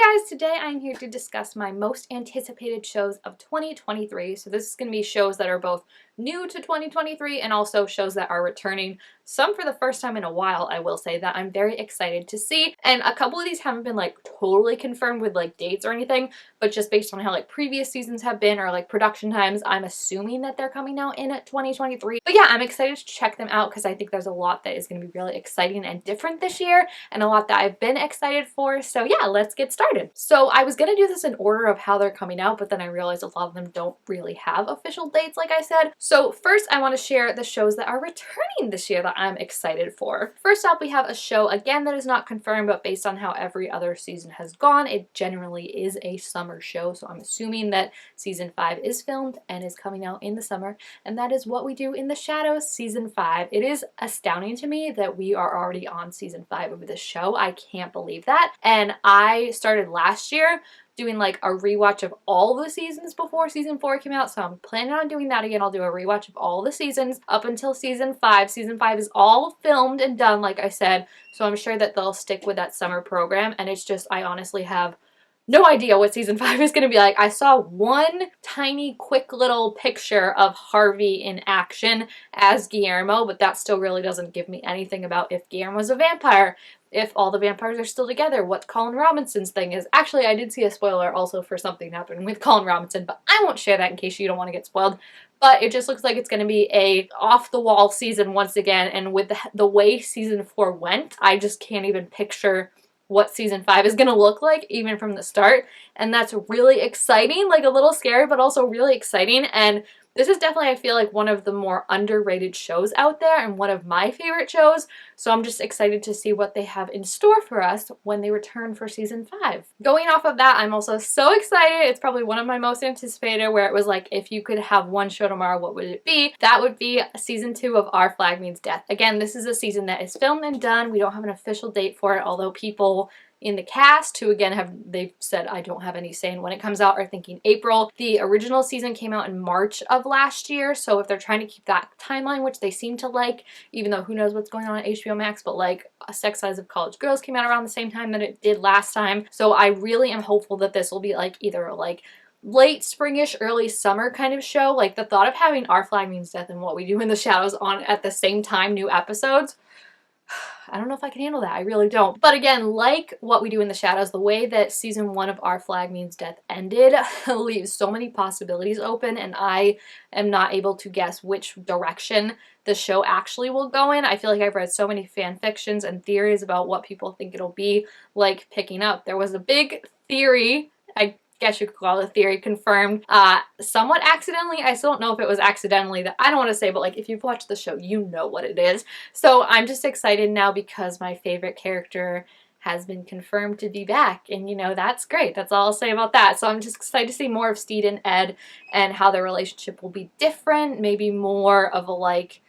guys, today I'm here to discuss my most anticipated shows of 2023. So this is going to be shows that are both new to 2023 and also shows that are returning, some for the first time in a while, I will say, that I'm very excited to see. And a couple of these haven't been like totally confirmed with like dates or anything, but just based on how like previous seasons have been or like production times, I'm assuming that they're coming out in 2023. But yeah, I'm excited to check them out because I think there's a lot that is going to be really exciting and different this year and a lot that I've been excited for. So yeah, let's get started. So I was going to do this in order of how they're coming out, but then I realized a lot of them don't really have official dates, like I said. So first I want to share the shows that are returning this year that I'm excited for. First up, we have a show, again, that is not confirmed, but based on how every other season has gone, it generally is a summer show. So I'm assuming that season 5 is filmed and is coming out in the summer, and that is What We Do in the Shadows season 5. It is astounding to me that we are already on season 5 of this show. I can't believe that. And I started last year doing like a rewatch of all the seasons before season 4 came out, so I'm planning on doing that again. I'll do a rewatch of all the seasons up until season 5. Season 5 is all filmed and done, like I said, so I'm sure that they'll stick with that summer program, and it's just, I honestly have no idea what season 5 is going to be like. I saw one tiny quick little picture of Harvey in action as Guillermo, but that still really doesn't give me anything about if Guillermo's a vampire, if all the vampires are still together, what Colin Robinson's thing is. Actually, I did see a spoiler also for something happening with Colin Robinson, but I won't share that in case you don't want to get spoiled. But it just looks like it's going to be a off-the-wall season once again, and with the way season 4 went, I just can't even picture what season 5 is going to look like, even from the start. And that's really exciting, like a little scary, but also really exciting. And this is definitely, I feel like, one of the more underrated shows out there and one of my favorite shows. So I'm just excited to see what they have in store for us when they return for season 5. Going off of that, I'm also so excited. It's probably one of my most anticipated, where it was like, if you could have one show tomorrow, what would it be? That would be season 2 of Our Flag Means Death. Again, this is a season that is filmed and done. We don't have an official date for it, although people in the cast, who again they've said I don't have any say in when it comes out, are thinking April. The original season came out in March of last year, so if they're trying to keep that timeline, which they seem to like, even though who knows what's going on HBO Max, but like Sex Lives of College Girls came out around the same time that it did last time. So I really am hopeful that this will be like either like late springish, early summer kind of show. Like the thought of having Our Flag Means Death and What We Do in the Shadows on at the same time, new episodes, I don't know if I can handle that. I really don't. But again, like What We Do in the Shadows, the way that season 1 of Our Flag Means Death ended leaves so many possibilities open, and I am not able to guess which direction the show actually will go in. I feel like I've read so many fan fictions and theories about what people think it'll be like picking up. There was a big theory, I guess you could call it a theory, confirmed somewhat accidentally. I still don't know if it was accidentally, that I don't want to say, but like if you've watched the show, you know what it is. So I'm just excited now because my favorite character has been confirmed to be back, and you know, that's great. That's all I'll say about that. So I'm just excited to see more of Steed and Ed and how their relationship will be different, maybe more of a like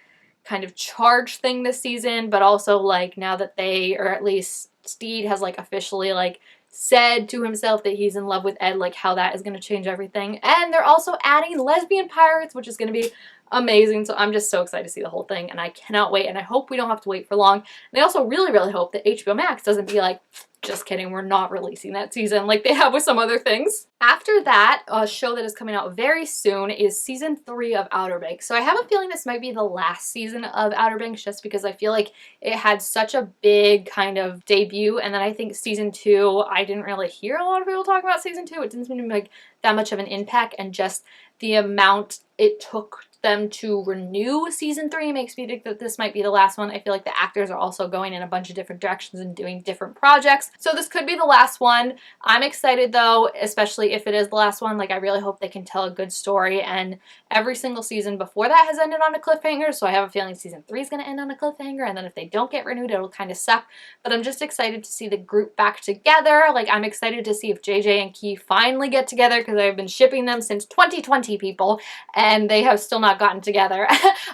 kind of charge thing this season, but also like now that they, or at least Steed has like officially like said to himself that he's in love with Ed, like how that is going to change everything. And they're also adding lesbian pirates, which is going to be amazing. So I'm just so excited to see the whole thing, and I cannot wait, and I hope we don't have to wait for long. And I also really, really hope that HBO Max doesn't be like, just kidding, we're not releasing that season like they have with some other things. After that, a show that is coming out very soon is season 3 of Outer Banks. So I have a feeling this might be the last season of Outer Banks, just because I feel like it had such a big kind of debut, and then I think season 2, I didn't really hear a lot of people talk about season 2. It didn't seem to be like that much of an impact, and just the amount it took them to renew season 3 makes me think that this might be the last one. I feel like the actors are also going in a bunch of different directions and doing different projects, so this could be the last one. I'm excited though, especially if it is the last one. Like I really hope they can tell a good story, and every single season before that has ended on a cliffhanger, so I have a feeling season 3 is going to end on a cliffhanger, and then if they don't get renewed, it'll kind of suck. But I'm just excited to see the group back together. Like I'm excited to see if JJ and Key finally get together, because I've been shipping them since 2020, people, and they have still not gotten together.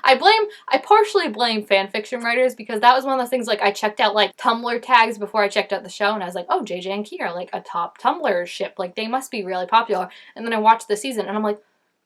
I partially blame fan fiction writers, because that was one of those things, like I checked out like Tumblr tags before I checked out the show, and I was like, oh, JJ and Key are like a top Tumblr ship, like they must be really popular. And then I watched the season and I'm like,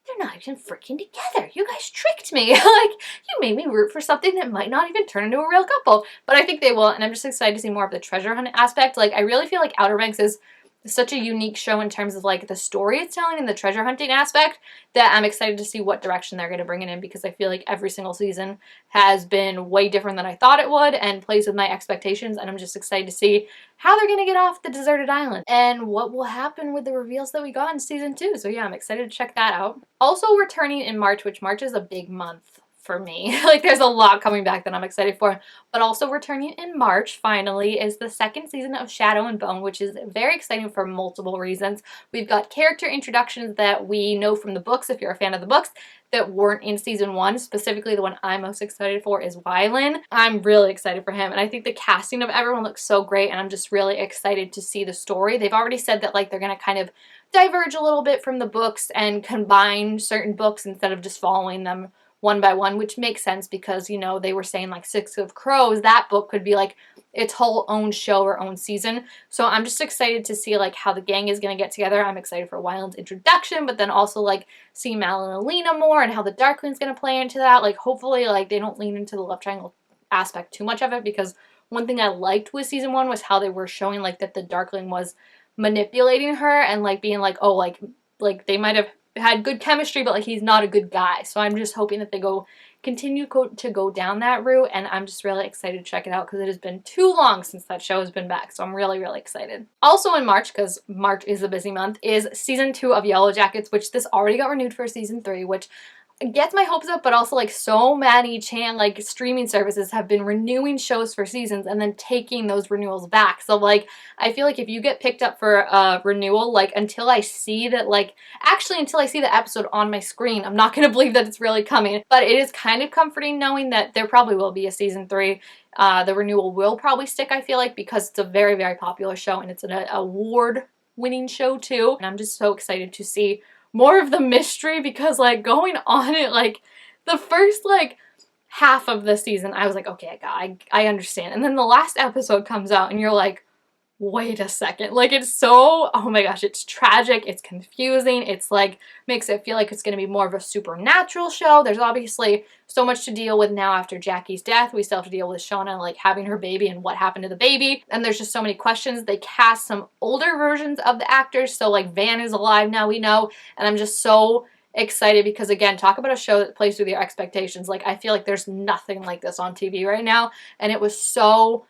they're not even freaking together. You guys tricked me. Like, you made me root for something that might not even turn into a real couple. But I think they will, and I'm just excited to see more of the treasure hunt aspect. Like, I really feel like Outer Banks is such a unique show in terms of like the story it's telling and the treasure hunting aspect that I'm excited to see what direction they're going to bring it in, because I feel like every single season has been way different than I thought it would and plays with my expectations, and I'm just excited to see how they're going to get off the deserted island and what will happen with the reveals that we got in season 2. So yeah, I'm excited to check that out. Also returning in March, which March is a big month for me. Like there's a lot coming back that I'm excited for, but also returning in March finally is the second season of Shadow and Bone, which is very exciting for multiple reasons. We've got character introductions that we know from the books, if you're a fan of the books, that weren't in season 1. Specifically, the one I'm most excited for is Wylan. I'm really excited for him, and I think the casting of everyone looks so great, and I'm just really excited to see the story. They've already said that like they're gonna kind of diverge a little bit from the books and combine certain books instead of just following them one by one, which makes sense because, you know, they were saying like Six of Crows, that book could be like its whole own show or own season. So I'm just excited to see like how the gang is going to get together. I'm excited for Wyland's introduction, but then also like see Mal and Alina more and how the Darkling's going to play into that. Like hopefully like they don't lean into the love triangle aspect too much of it, because one thing I liked with season 1 was how they were showing like that the Darkling was manipulating her and like being like, oh, like they might have had good chemistry, but like he's not a good guy. So I'm just hoping that they continue to go down that route, and I'm just really excited to check it out because it has been too long since that show has been back. So I'm really, really excited. Also in March, because March is a busy month, is season 2 of Yellowjackets, which this already got renewed for season 3, which gets my hopes up, but also like so many streaming services have been renewing shows for seasons and then taking those renewals back. So like I feel like if you get picked up for a renewal, like until I see that, like actually until I see the episode on my screen, I'm not going to believe that it's really coming. But it is kind of comforting knowing that there probably will be a season 3. The renewal will probably stick, I feel like, because it's a very, very popular show and it's an award-winning show too. And I'm just so excited to see more of the mystery, because like going on it, like the first like half of the season I was like, okay, I understand, and then the last episode comes out and you're like, wait a second, like it's so, oh my gosh, it's tragic, it's confusing, it's like makes it feel like it's going to be more of a supernatural show. There's obviously so much to deal with now after Jackie's death. We still have to deal with Shauna like having her baby and what happened to the baby, and there's just so many questions. They cast some older versions of the actors, so like Van is alive now, we know, and I'm just so excited because, again, talk about a show that plays with your expectations. Like I feel like there's nothing like this on TV right now, and it was so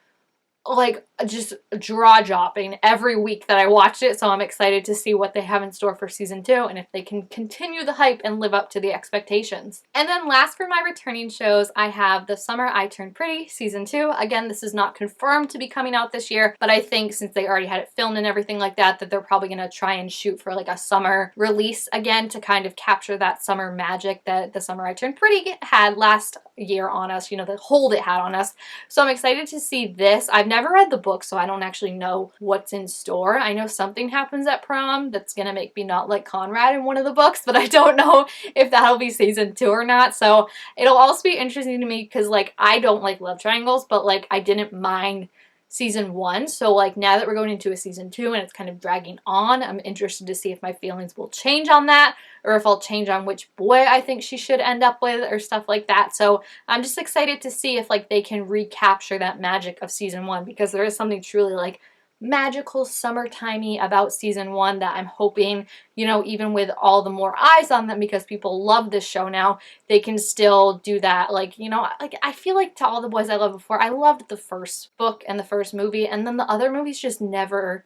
like just jaw-dropping every week that I watched it. So I'm excited to see what they have in store for season 2 and if they can continue the hype and live up to the expectations. And then last for my returning shows, I have The Summer I Turned Pretty season 2. Again, this is not confirmed to be coming out this year, but I think since they already had it filmed and everything like that, that they're probably going to try and shoot for like a summer release again to kind of capture that summer magic that The Summer I Turned Pretty had last year on us, you know, the hold it had on us. So I'm excited to see this. I've never read the book, so I don't actually know what's in store. I know something happens at prom that's gonna make me not like Conrad in one of the books, but I don't know if that'll be season 2 or not. So it'll also be interesting to me because like I don't like love triangles, but like I didn't mind season 1. So like now that we're going into a season 2 and it's kind of dragging on, I'm interested to see if my feelings will change on that, or if I'll change on which boy I think she should end up with or stuff like that. So I'm just excited to see if like they can recapture that magic of season 1, because there is something truly like magical summertimey about season 1 that I'm hoping, you know, even with all the more eyes on them because people love this show now, they can still do that. Like, you know, like I feel like To All the Boys I Loved Before, I loved the first book and the first movie, and then the other movies just never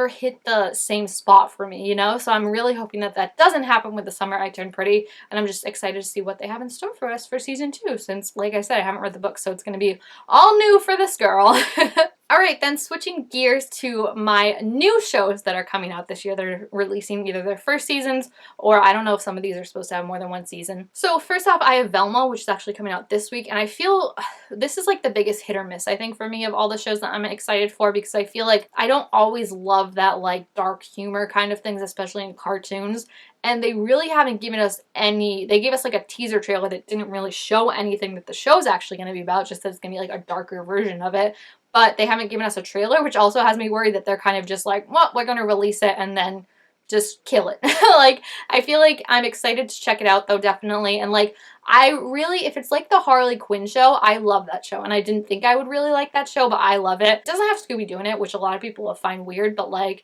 hit the same spot for me, you know? So I'm really hoping that that doesn't happen with The Summer I Turned Pretty, and I'm just excited to see what they have in store for us for season 2, since, like I said, I haven't read the book, so it's going to be all new for this girl. Alright, then switching gears to my new shows that are coming out this year. They're releasing either their first seasons, or I don't know if some of these are supposed to have more than one season. So first off, I have Velma, which is actually coming out this week, and I feel this is like the biggest hit or miss, I think, for me of all the shows that I'm excited for, because I feel like I don't always love that like dark humor kind of things, especially in cartoons. And they really haven't given us any, they gave us like a teaser trailer that didn't really show anything that the show's actually going to be about, just that it's going to be like a darker version of it. But they haven't given us a trailer, which also has me worried that they're kind of just like, well, we're going to release it and then just kill it. Like, I feel like I'm excited to check it out though, definitely. And like, I really, if it's like the Harley Quinn show, I love that show. And I didn't think I would really like that show, but I love it. It doesn't have Scooby-Doo in it, which a lot of people will find weird, but like,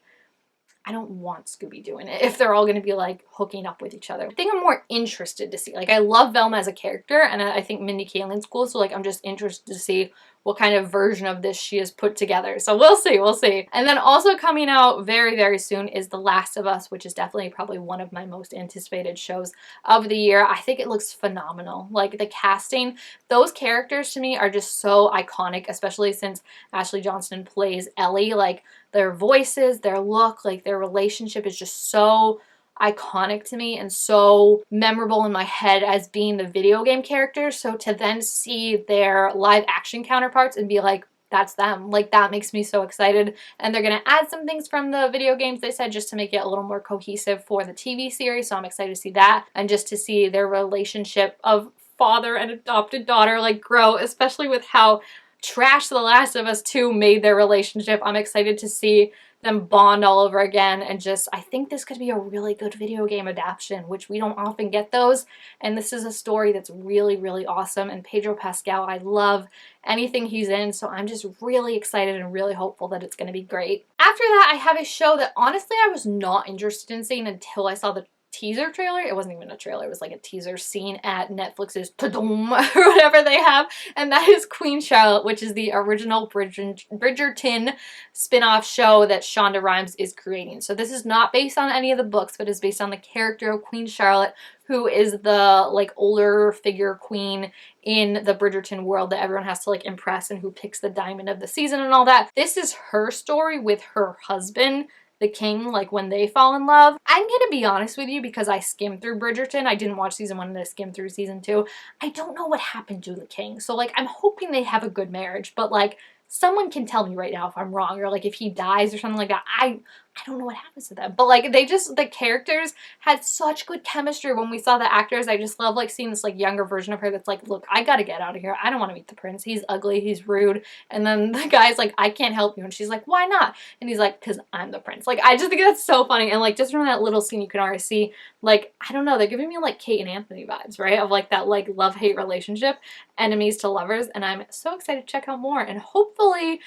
I don't want Scooby-Doo in it if they're all going to be like hooking up with each other. I think I'm more interested to see. Like, I love Velma as a character, and I think Mindy Kaling's cool, so like I'm just interested to see what kind of version of this she has put together. So we'll see, we'll see. And then also coming out very, very soon is The Last of Us, which is definitely probably one of my most anticipated shows of the year. I think it looks phenomenal. Like, the casting, those characters to me are just so iconic, especially since Ashley Johnson plays Ellie. Like, their voices, their look, like their relationship is just so iconic to me and so memorable in my head as being the video game characters. So to then see their live action counterparts and be like, that's them, like, that makes me so excited. And they're gonna add some things from the video games, they said, just to make it a little more cohesive for the TV series. So I'm excited to see that, and just to see their relationship of father and adopted daughter like grow, especially with how trash The Last of Us 2 made their relationship. I'm excited to see them bond all over again, and just, I think this could be a really good video game adaptation, which we don't often get those, and this is a story that's really, really awesome. And Pedro Pascal, I love anything he's in, so I'm just really excited and really hopeful that it's going to be great. After that, I have a show that honestly I was not interested in seeing until I saw the teaser trailer. It wasn't even a trailer, it was like a teaser scene at Netflix's Tudum or whatever they have, and that is Queen Charlotte, which is the original Bridgerton spin-off show that Shonda Rhimes is creating. So this is not based on any of the books, but is based on the character of Queen Charlotte, who is the like older figure queen in the Bridgerton world that everyone has to like impress, and who picks the diamond of the season and all that. This is her story with her husband, the king, like when they fall in love. I'm gonna be honest with you, because I skimmed through Bridgerton. I didn't watch season 1 and I skimmed through season 2. I don't know what happened to the king. So like, I'm hoping they have a good marriage, but like, someone can tell me right now if I'm wrong, or like if he dies or something like that. I don't know what happens to them. But like, they just, the characters had such good chemistry when we saw the actors. I just love like seeing this like younger version of her that's like, look, I gotta get out of here. I don't want to meet the prince. He's ugly, he's rude. And then the guy's like, I can't help you. And she's like, why not? And he's like, because I'm the prince. Like, I just think that's so funny. And like, just from that little scene, you can already see, like, I don't know, they're giving me like Kate and Anthony vibes, right? Of like that like love-hate relationship, enemies to lovers. And I'm so excited to check out more. And hopefully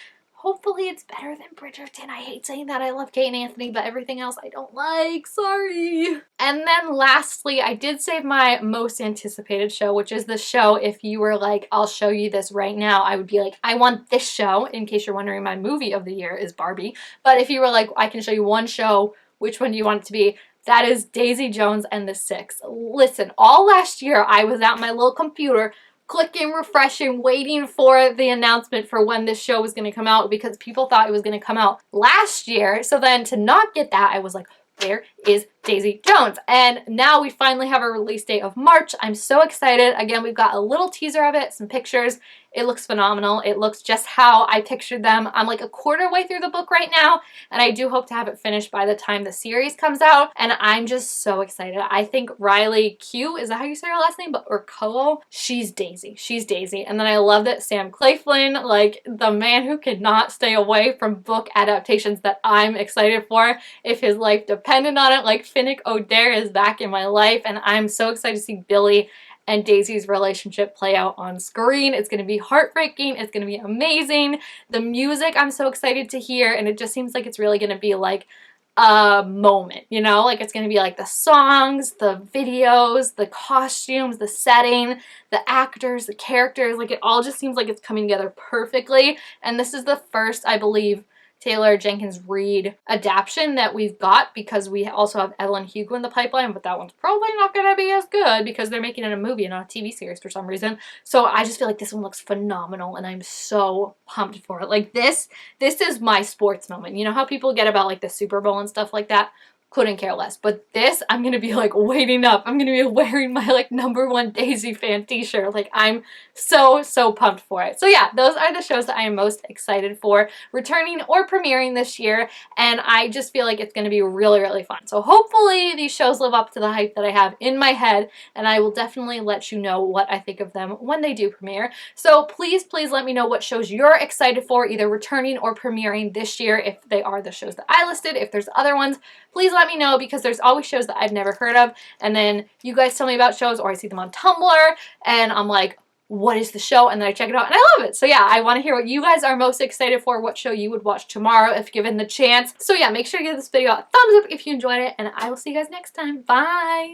it's better than Bridgerton. I hate saying that. I love Kate and Anthony, but everything else I don't like. Sorry. And then lastly, I did save my most anticipated show, which is the show, if you were like, I'll show you this right now, I would be like, I want this show. In case you're wondering, my movie of the year is Barbie. But if you were like, I can show you one show, which one do you want it to be? That is Daisy Jones and the Six. Listen, all last year I was at my little computer clicking, refreshing, waiting for the announcement for when this show was going to come out, because people thought it was going to come out last year. So then to not get that, I was like, where is Daisy Jones? And now we finally have a release date of March. I'm so excited. Again, we've got a little teaser of it, some pictures. It looks phenomenal. It looks just how I pictured them. I'm like a quarter way through the book right now, and I do hope to have it finished by the time the series comes out, and I'm just so excited. I think Riley Q, is that how you say her last name? Or Cole? She's Daisy. She's Daisy. And then I love that Sam Claflin, like the man who could not stay away from book adaptations that I'm excited for. If his life depended on it, like Finnick Odair is back in my life, and I'm so excited to see Billy and Daisy's relationship play out on screen. It's going to be heartbreaking. It's going to be amazing. The music I'm so excited to hear, and it just seems like it's really going to be like a moment, you know? Like, it's going to be like the songs, the videos, the costumes, the setting, the actors, the characters. Like, it all just seems like it's coming together perfectly. And this is the first, I believe, Taylor Jenkins Reid adaptation that we've got, because we also have Evelyn Hugo in the pipeline, but that one's probably not going to be as good because they're making it a movie and not a TV series for some reason. So I just feel like this one looks phenomenal, and I'm so pumped for it. Like, this is my sports moment. You know how people get about like the Super Bowl and stuff like that? Couldn't care less. But this, I'm gonna be like waiting up. I'm gonna be wearing my like #1 Daisy fan t-shirt. Like, I'm so pumped for it. So yeah, those are the shows that I am most excited for returning or premiering this year, and I just feel like it's gonna be really fun. So hopefully these shows live up to the hype that I have in my head, and I will definitely let you know what I think of them when they do premiere. So please let me know what shows you're excited for, either returning or premiering this year, if they are the shows that I listed. If there's other ones, please let me know, because there's always shows that I've never heard of, and then you guys tell me about shows, or I see them on Tumblr and I'm like, what is the show, and then I check it out and I love it. So yeah, I want to hear what you guys are most excited for, what show you would watch tomorrow if given the chance. So yeah, make sure to give this video a thumbs up if you enjoyed it, and I will see you guys next time. Bye!